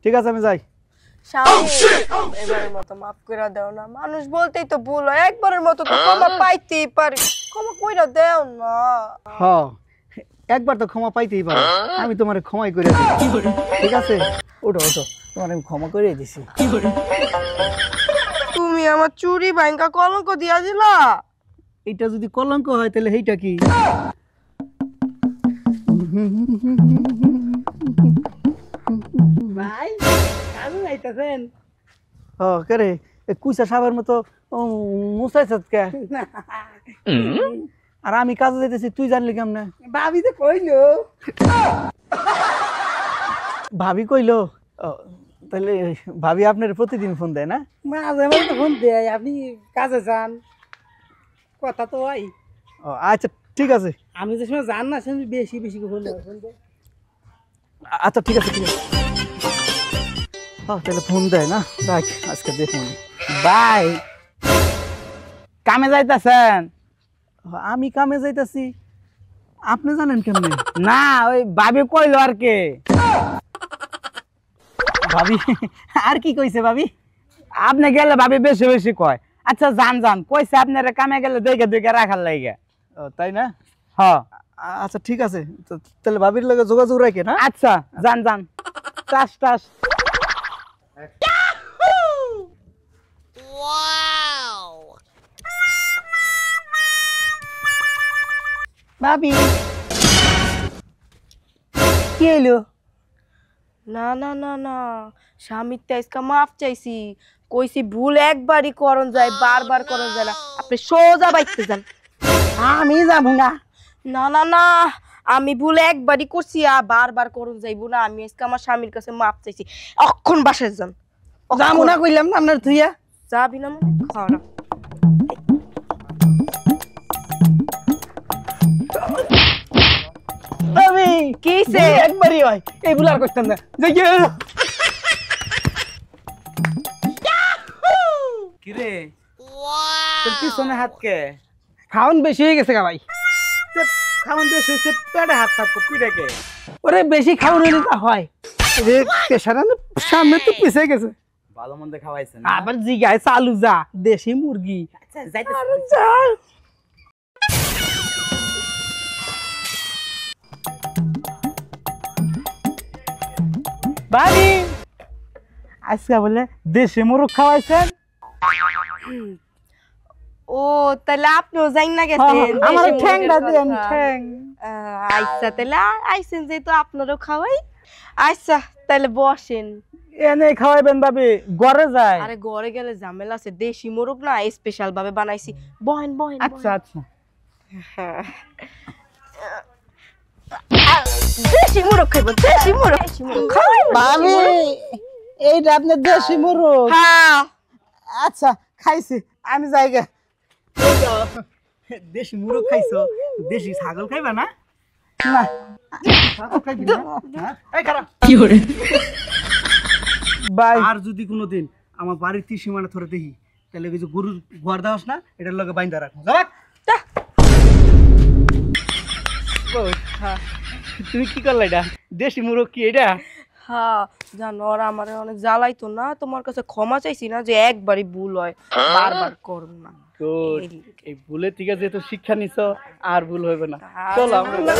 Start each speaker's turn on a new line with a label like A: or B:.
A: ঠিক আছে আমি যাই।
B: এবারের মতো মাফ করে দাও না, মানুষ বলতেই তো ভুল হয়, একবারের মতো তো ক্ষমা পাইতেই পারি, ক্ষমা কইরা দাও না।
A: হ্যাঁ একবার তো ক্ষমা পাইতেই পারো, আমি তোমার ক্ষমাই করে দিই। ঠিক আছে ওঠো ওঠো, তোমার আমি ক্ষমা করে দিছি।
B: তুমি আমার চুরি ভাঙ্গা কলঙ্ক দিয়া দিলা।
A: এটা যদি কলঙ্ক হয় তাহলে এইটা কি?
C: ভাই কাজে যাইতেছেন?
A: ও করে কুইসা সাবার মতো মুছাইছত কে? আর আমি কাজে যাইতেছি, তুই জানলি কেমনে?
C: ভাবি তো কইলো।
A: ভাবি কইলো? তাহলে ভাবি আপনার প্রতিদিন ফোন দেয় না?
C: মাঝে মাঝে তো ফোন দেয়, আপনি কাজে যান, কথা তো হয়।
A: আচ্ছা ঠিক আছে।
C: আমি যে সময় জান না সে বেশি বেশি ফোন দেয়।
A: আচ্ছা ঠিক আছে ঠিক আছে। তাহলে ফোন দেয় না, দেখ আজকে দেখুন।
C: ভাই কামে যাইতেছেন?
A: আমি কামে যাইতাছি, আপনি জানেন কেমনে?
C: না ওই ভাবি কইলো আর কে।
A: ভাবি আর কি কইছে ভাবি?
C: আপনি গেলে ভাবি বেশি বেশি কয়। আচ্ছা যান যান, কইছে আপনারা কামে গেলে দেখে দেখে রাখার লাগে।
A: তাই না?
C: হ্যাঁ
A: আচ্ছা ঠিক আছে, তাহলে ভাবির লগে যোগাযোগ রাখে না।
C: আচ্ছা যান যান, টাস টাস। ভাবি কি হইলো?
B: না না না না, স্বামীর তেজকা মাফ চাইছি, কইছি ভুল একবারই করন যায়, বারবার করন যায় না, আপনি সোজা বাইতে যান।
C: আমি যাবো না।
B: না না না, আমি ভুল একবারই করছি, আর বারবার করন যাইবো না, আমি আজকে আমার স্বামীর কাছে মাফ চাইছি, অক্ষণ বাসায় যান।
C: যাবো না কইলাম না আপনার থুইয়া।
B: যাবি না মানে খাওয়া।
C: আমি
B: কিসে
C: একবারই হয়, এই ভুল আর করতাম না। কিরে তোর পিছনে হাত কে? খাওন বেশি হয়ে গেছে গা ভাই।
A: খাওয়ান বেশ হয়েছে, পেটে হাত থাকবো পিঠেকে।
C: ওরে বেশি খাওয়ান হইলে তা হয়।
A: সামনে তো পিছিয়ে গেছে।
C: ভালো মন্দ খাওয়াইছেন আবার জিগায় চালু যা দেশি মুরগি। আচ্ছা যাইতে বাড়ি আজকে বলে দেশি মুরগ খাওয়াইছেন।
B: ও তাহলে আপনিও যাইন না গেছেন?
C: আমার
B: দেশি
C: ঠ্যাংটা
B: মুরগির
C: দেন
B: কথা।
C: ঠ্যাং।
B: আচ্ছা তাহলে আইছেন যেহেতু আপনারও খাওয়াই। আচ্ছা তাহলে বসেন।
C: এনে খাওয়াইবেন ভাবি, ঘরে যায়।
B: আরে ঘরে গেলে ঝামেলা আছে, দেশি মোরগ না স্পেশাল ভাবে বানাইছি, বহেন বহেন।
C: আচ্ছা আচ্ছা
B: দেশি মোরগ খাইব, দেশি মোরগ
C: ভাবি এইটা আপনার দেশি মুরগ?
B: হ্যাঁ
C: আচ্ছা খাইছি, আমি যাইগা।
A: দেশি মুরগ খাইছো, দেশি ছাগল খাইবা না?
C: না
A: ছাগল খাইবি না? হ্যাঁ? এই খারাপ
C: ভাই
A: আর যদি কোনোদিন আমার বাড়ির ত্রিসীমানা ধরে দেখি, তাহলে কিছু গরুর ঘর দেওয়াস না, এটার লগে বাইন্দা রাখো। তুমি কি করলে? এটা দেশি মুরগ কি এটা?
B: হ্যাঁ জানো, ওরা আমার অনেক জ্বালাইতো না, তোমার কাছে ক্ষমা চাইছি না যে একবারই ভুল হয়, বারবার করব না।
A: এই ভুলে ঠিক আছে, তো শিক্ষা নিছ, আর ভুল হইবে না। চলো আমরা